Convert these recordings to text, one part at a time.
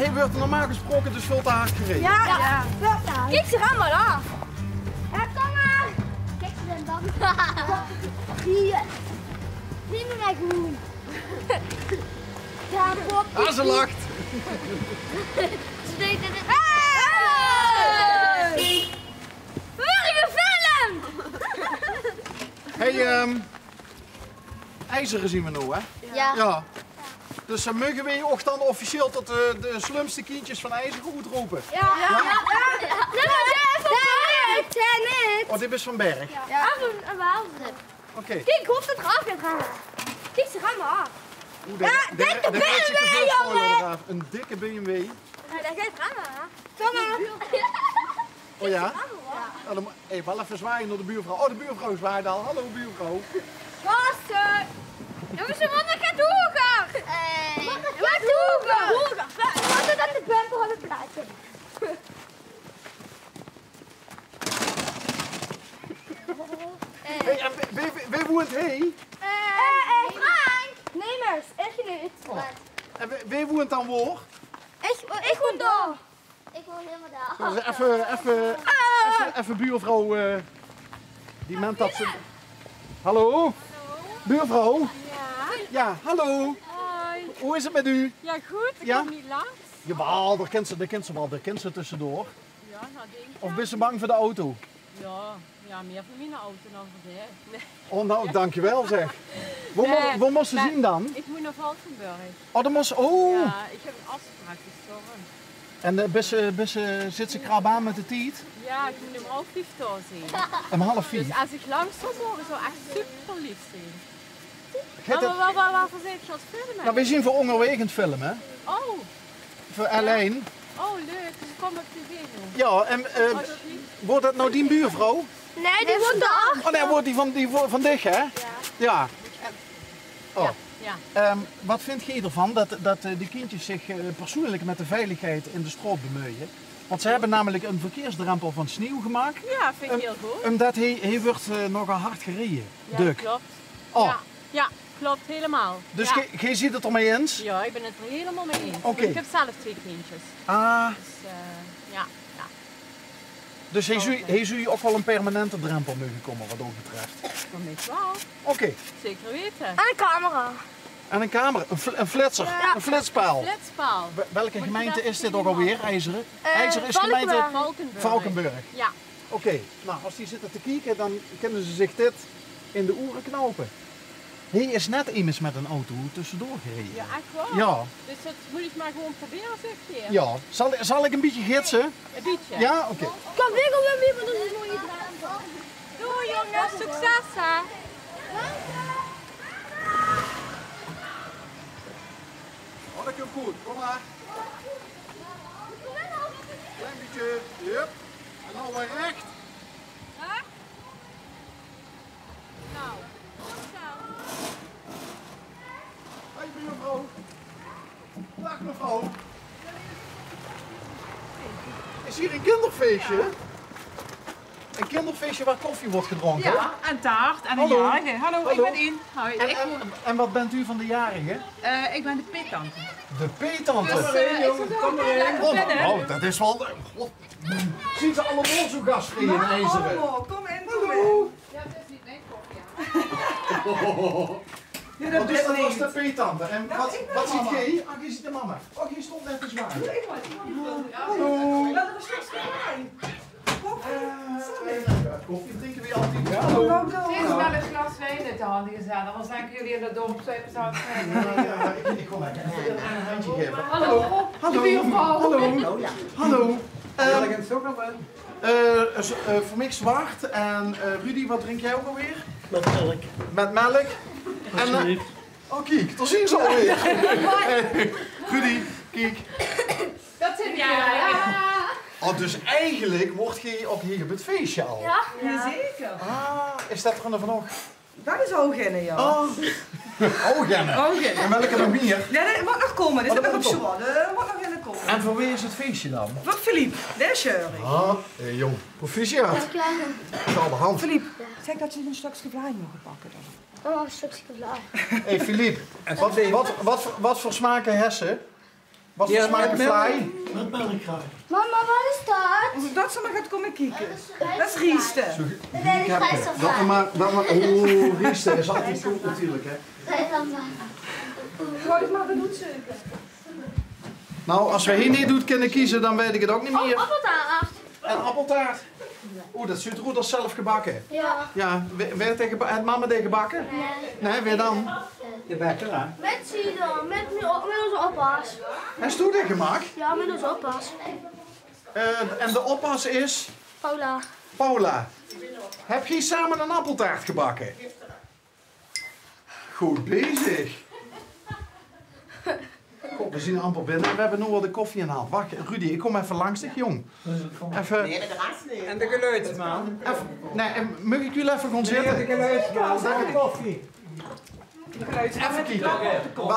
hij wordt normaal gesproken dus veel te hard gereden. Ja. Kijk, ze gaan maar af. Ja, kom maar. Kijk, ze zijn dan. Hier. Neem me mij gewoon. Ja, Bob. Ah, ze lacht. Ze deed het. We worden gefilmd! Hey, IJzeren zien we nu, hè? Ja. Ja. Dus mogen we ook dan officieel tot de slimste kindjes van IJzer goed roepen? Nee, niet. Oh, dit is van Berg. Een waaltrip. Oké. Kijk, ik hoop dat er af gaat gaan. Kijk, ze gaan maar af. Oeh, dikke daar rijdt zich BMW, veel spoiler jongen! eraf. Een dikke BMW. Ja, daar gaat gaan maar. Kom maar. Oh ja? Ja, dan moet wel even zwaaien naar de buurvrouw. Oh, de buurvrouw zwaait al. Hallo buurvrouw. Gasten! Jongens, wat gaat hoger? Wat hoger? Hoger. Wat is dan de bumper op het plaatje? Hey, en wie woont hij? Frank! Nemers, echt niet. En wie woont dan waar? Ik woon daar. Ik wil helemaal daar. Dus even buurvrouw. Die meent dat ze... Hallo? Buurvrouw? Ja, Ja, hallo. hoi. Hoe is het met u? Ja, goed. Ik Ja? kom niet langs. Jawel, daar kent ze wel. Daar kent ze tussendoor. Ja, nou denk ik. Of ben ze bang voor de auto? Ja, meer voor mijn auto dan voor de. Nee. Oh, nou, dankjewel zeg. Nee, Waar moest ze nee. zien dan? Ik moet naar Valkenburg. Oh, dan moest ze... Oh! Ja, ik heb een afspraak gestorven. En zit ze krab aan met de tiet? Ja, ik moet hem ook lief zien. Om half Dus vier. als ik langs zou mogen, zou echt super lief zijn. Gaat het- Maar waarvoor zit je als filmen? Nou, we zien voor onderwegend filmen. Oh, Voor alleen. oh leuk. Dus ik kom op tv nu. Ja, en Oh, dat lief. wordt dat nou die buurvrouw? Nee, die woont daar. Oh nee, wordt die van dich, hè? Ja. Oh. Ja. Wat vind jij ervan dat die kindjes zich persoonlijk met de veiligheid in de straat bemoeien? Want ze hebben namelijk een verkeersdrempel van sneeuw gemaakt. Ja, vind ik heel goed. Omdat hij wordt nogal hard gereden. Ja, Duk. klopt. Oh, Ja, klopt helemaal. dus ja. jij ziet het ermee eens? Ja, ik ben het er helemaal mee eens. Oké. Ik heb zelf 2 kindjes. Ah, Dus ja. dus hij zou je ook wel een permanente drempel mogen komen wat dat betreft. Voor mij wel. Oké. Zeker weten. Aan de camera. En een camera, een flitser, een flitspaal. Flitspaal. Welke Moet je gemeente daar is dit ook helemaal- alweer, IJzeren? IJzeren is gemeente Valkenburg. Valkenburg. Ja. Oké, nou als die zitten te kijken, dan kunnen ze zich dit in de oren knopen. Hij is net immers met een auto tussendoor gereden. Ja, echt wel. Ja, Dus dat moet ik maar gewoon proberen, zeg je. ja. Zal ik een beetje gidsen? Een beetje. Ja, oké. Kan weer op een maar dat is nooit gedaan. Doei jongens, succes hè. Oh, dat komt goed. Kom maar. Klein beetje. Yep. En dan weer recht. Nou, tot zo. Hoi buurvrouw. Dag mevrouw. Is hier een kinderfeestje? Een kinderfeestje waar koffie wordt gedronken? Ja, en taart en een Hallo. jarige. Hallo, ik Hallo. ben In. Hoi, En wat bent u van de jarigen? ik ben de pittante. De peetante. Dus kom erin. Oh, dat is wel... God. Zien ze allemaal zo gastvrij in IJzeren? Oh, kom in, kom in. Hallo. Ja, dat is niet mijn koffie. Ja, dat Wat is dat niet. als de peetante? En Nou, ik ben wat ziet mama. jij? Ah, je ziet de mama. Oh, je stond net te zwaaien. Hallo. Ja, dat is toch fijn. Koffie drinken we altijd. Ja, hallo. Het is wel een glas wijn in de hand gezet, anders denken jullie in de dom zouden zijn. Ik kon even een handje geven. Hallo. Hallo. Hallo. Hallo. Voor mij zwart en Rudy, wat drink jij ook alweer? Met melk. Met melk. En, oh kijk, daar zien ze alweer. Rudy, kijk. Dat zit ja. Oh, dus eigenlijk wordt je ook hier op het feestje al. Ja. Jazeker. Ah, is dat er van nog? Dat is Oogenne, ja. Oh, Oogenne. Oogenne. En welke nog meer? Nee, dat moet nog komen. Dat Oh, zit dat nog op moet zo'n. Dat moet nog in de komen. En voor wie is het feestje dan? Voor Philippe, dat is Jury. Ah, jong, proficiat. Zal de hand. Philippe, zeg dat je een stukje vlaai mogen pakken dan. Oh, een stukje klaar. Hé Philippe, wat voor smaken hessen? Wat voor smaak fly? Met melkgraai. Mama, wat is dat? Dat ze maar gaat komen kijken. Dat is Rieste. Nee, die grijs of Dat maar, oh, Rieste is altijd goed natuurlijk, hè. Gooi het maar, dat doet ze. Nou, als we hier niet doet kunnen kiezen, dan weet ik het ook niet meer. Appeltaart. En appeltaart. Oeh, dat ziet er zelf gebakken. Ja. Ja, het mama deed gebakken? Nee, weer dan. Je bekt hè? Met cider, met onze oppas. Heeft u dit gemaakt? Ja, met onze oppas. En de oppas is Paula. Paula. Heb je samen een appeltaart gebakken? Goed bezig. Kom, we zien amper binnen en we hebben nu al de koffie in de hand. Wacht, Rudy, ik kom even langs dich, jong. Even. Nee, de rest niet. En de geluidsman. Nee, mag ik jullie even gaan zitten? De geluidsman, de koffie. Even kijken. We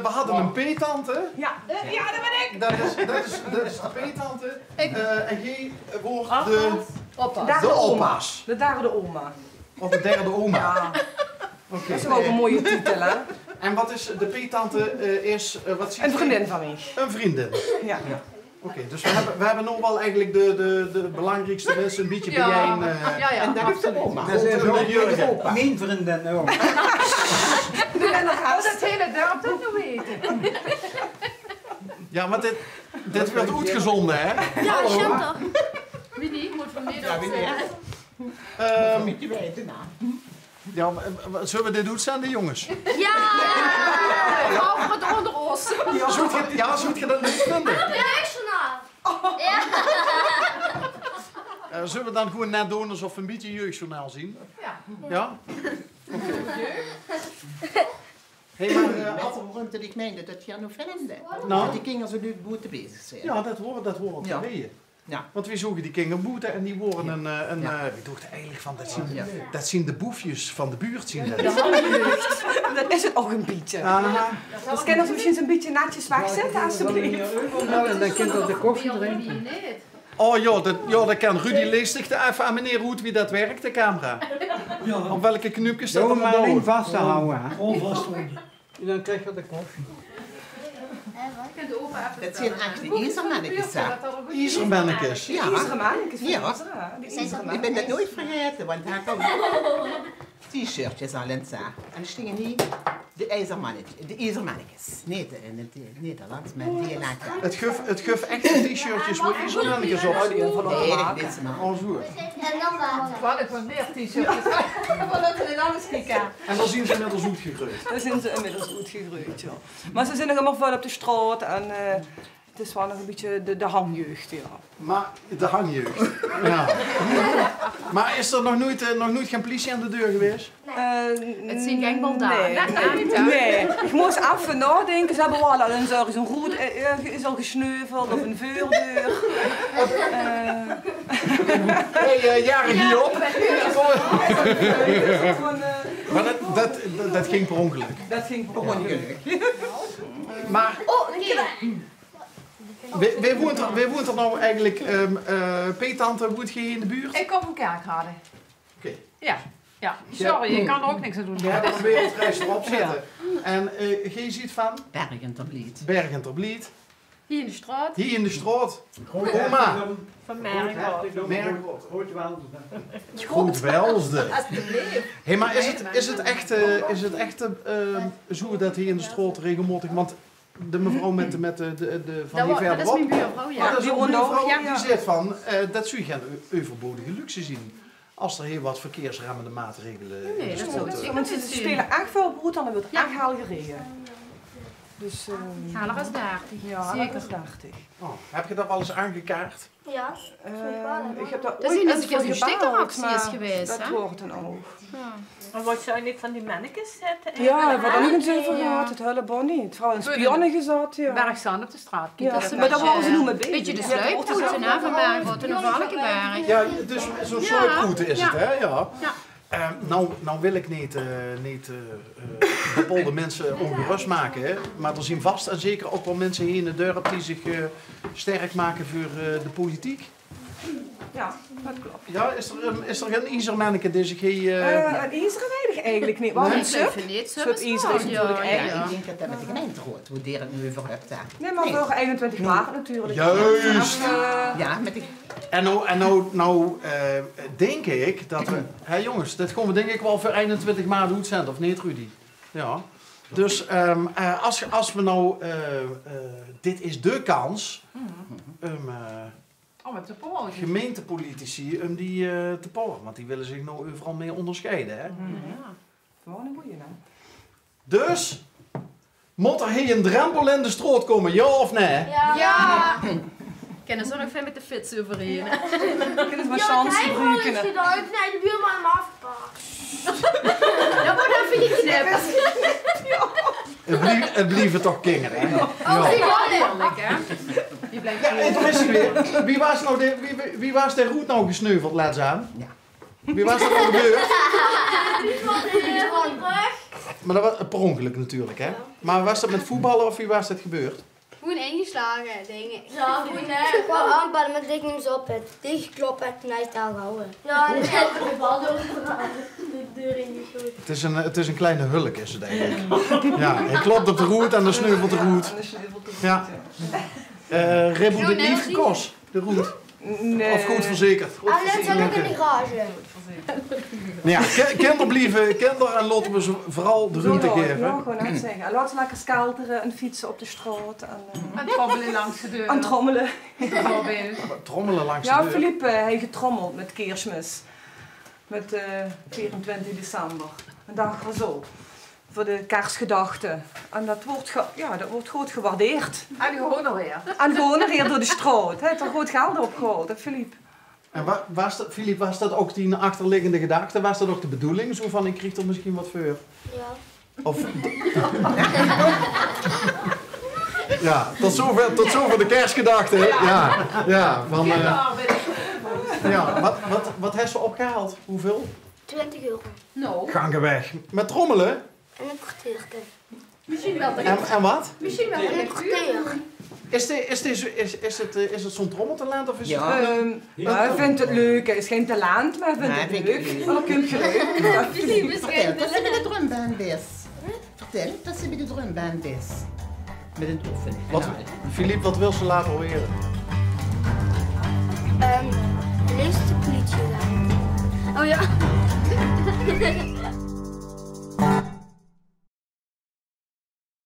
hadden een peetante. Ja, dat ben ik. Dat is de peetante. En jij wordt de De oppas. De derde oma. Of de derde oma. Ja. Oké. Dat is wel een mooie titel, hè? En wat is de peetante? Wat ziet Een vriendin van mij. Een vriendin. Ja. Oké, dus we hebben nog wel eigenlijk de belangrijkste mensen een beetje bij jij. En dat is de oma. Dat is ook Jurgen. mijn vriendin ook. Dat hele dorp dat nog weten. Ja, maar dit werd uitgezonden, hè? Ja, Hallo. Chantal. Winnie moet vanmiddag Ja, wie weet. Ehm, Moet je weten, nou. ja, zullen we dit uitzenden, jongens? Ja! Over het onder ons. Zoet je dat niet vinden? Jeugdjournaal. Ja. Zullen we dan gewoon net doen alsof we een beetje jeugdjournaal zien? Ja. Ja? Oké. Hé, maar Want ik meende dat je aan het vinden. Nou? Die kinderen zo nu goed bezig zijn. ja, dat horen Ja. we. Ja. Want we zoeken die kinderboeten en die worden ik dacht eigenlijk van, dat zien de boefjes van de buurt zien. Dat is het ook een beetje. Aha. Dus kunnen ze misschien een beetje natjes wegzetten, alsjeblieft. En dan kind op de koffie drinken. Oh ja, dat kan Rudy leest zich even aan meneer Roet wie dat werkt, de camera. Ja. Op welke knopjes staat Doe er maar alleen nou? vast te houden. Gewoon vasthouden. En dan krijg je de koffie. Dat zijn eigenlijk de ijzermannetjes, hè? Ijzermannetjes. Ja. Ijzermannetjes. Ja. Ik ben dat nooit vergeten, want daar komen t-shirtjes al en zo. En er stingen niet de ijzermannetjes. Nee, in het Nederlands, maar die laten. Het guf echte t-shirtjes waar ijzermannetjes op. Nee, dat weet ze maar. Oh, zo. En dan water. Wat ik wat meer t-shirtjes. Voordat we dit alles kijken. En dan zien ze inmiddels goed gegroeid. Daar zijn ze inmiddels goed gegroeid, ja. Maar ze zijn nog helemaal wel op de straat en het is wel nog een beetje de hangjeugd, ja. Maar de hangjeugd. Ja. Maar is er nog nooit geen politie aan de deur geweest? Het zien geen baldaden. Nee, ik moest even nadenken. Ze hebben wel al zo'n roet is al gesneuveld of een vuurdeur. Hey, jaren hierop. Maar dat ging per ongeluk. Dat ging per ongeluk. Maar wie woont er nou eigenlijk, peetante, woont je hier in de buurt? Ik kom van Kerkrade. Oké. Ja. Ja. Sorry, ik kan er ook niks aan doen. We hebben een wereldreis erop zetten. En je ziet van? Bergen ter Bliet. Bergen ter Bliet. Hier in de straat. Hier in de straat. Oma. Van Merkhout. Merkhout. Groot Goed welsde. Hé, maar is het echt zo dat hier in de straat regelmatig, want de mevrouw met de van die Dat is verderop. mijn buurvrouw, Maar ja. dat is ook een woont ook, mevrouw ja. die zegt van, dat zul je geen overbodige luxe zien. Als er heel wat verkeersremmende maatregelen Nee, dat zou ik Want ze spelen echt veel brood en dan wordt echt heel gereden. Dus Haler is 30. ja, Zeker. dat is 30. Oh, heb je dat wel eens aangekaart? Ja. Ik heb daar Dat is ooit niet eens eens een keer voor zo'n gebeld, stickeractie maar is geweest, dat hè? wordt dan ook. Maar wat zou je niet van die mannetjes zetten? Ja, we hebben er nog eens over gehad, het helemaal niet. Vooral in spionnen gezet, ja. Bergstaan op de straat. Ja, Dat is maar daar waren ze nu mee Beetje bezig. de Ja, sluiptoeten hè, van Berghout en van Valkenberg. Ja, dus zo'n sluiproute is het, hè? Ja. Ja. Nou wil ik niet bepaalde mensen ongerust maken, hè? Maar er zijn vast en zeker ook wel mensen hier in de dorp die zich sterk maken voor de politiek. Ja, dat klopt. Ja, is er geen ijzermanneke die zich hier... Een Israël weet erg eigenlijk niet. Waarom Nee, sub? ik vind niet. Sub IJzer is natuurlijk Ja, erg. ik denk dat dat met de gemeente hoort, hoe die het nu over hebt daar. Nee, maar voor 21 maart natuurlijk. Juist. Ja, met de... En nou denk ik dat we... Hé jongens, dit gaan we denk ik wel voor 21 maanden goed zijn, of niet Rudy? Ja. Dus als we nou... dit is de kans... Oh, met de poortje. gemeentepolitici om die te pollen. Want die willen zich nou overal mee onderscheiden. Hè? Gewoon een goeie naam. Dus... Moet er hier een drempel in de stroot komen, ja of nee? Ja. Kennen ze nog even met de fiets overheen? Kunnen ze maar Ja, chance hij gewoon eens gebruiken. gedaan. Nee, de buurman hem afgepakt. Dat wordt even niet knippen. Het blieven toch kinderen, hè? Oh, Ja. die man. Eerlijk, hè? Je blijft Ja, en toen is hij weer. Wie was de route nou gesneuveld, laat aan? Ja. Wie was dat nou gebeurd? Die was helemaal terug. Maar dat was per ongeluk natuurlijk, hè? Maar was dat met voetballen of wie was dat gebeurd? Gewoon ingeslagen, denk ik. Ja, goed, hè. Ik wou aanbellen, maar ik niet op het. Dichtkloppen en toen hij het daar gehouden. Ja, en ik heb de bal doorgegaan. De deur ingeschoten. Het is een kleine hulk, is het eigenlijk. Ja, hij klopt op de route en dan sneuvelt de route. Ja. Reboe dit niet gekost, de route. Nee. Of goed verzekerd. Goed Alleen zijn ook in de verzekerd. garage. Ja, kinder en laten we ze vooral de ruimte Ja, geven. gewoon uitzeggen. En laten ze lekker skelteren en fietsen op de straat. En trommelen langs de deur. En trommelen. Bijvoorbeeld. Trommelen langs Ja, de deur. Philippe, hij getrommeld met kerstmis. Met 24 december. Een dag zo. Voor de kerstgedachten. En dat wordt goed gewaardeerd. En die gewoon alweer. En gewoon hier door de straat. Hij heeft er goed geld opgehaald, hè, Philippe. En Philippe, was dat ook die achterliggende gedachte? Was dat ook de bedoeling? Zo van, ik krijg er misschien wat voor. Ja. Of... Ja, tot zover de kerstgedachte. Ja, van... ja, wat heeft ze opgehaald? Hoeveel? 20 euro. Nou. Gangen weg. Met trommelen? En een kwartiertje. Misschien wel En wat? Misschien wel En een kwartier. Is het zo'n trommeltalent of is het... Ja. Hij vindt het leuk. Hij is geen talent, maar hij Nee, vindt het vind ik leuk. leuk. En dan kun je leuk. Vertel, dat ze bij de drumband is. Vertel, dat ze bij de drumband is. Met een oefening. Wat, Philippe, wat wil ze laten horen? De eerste politie gedaan. Oh ja.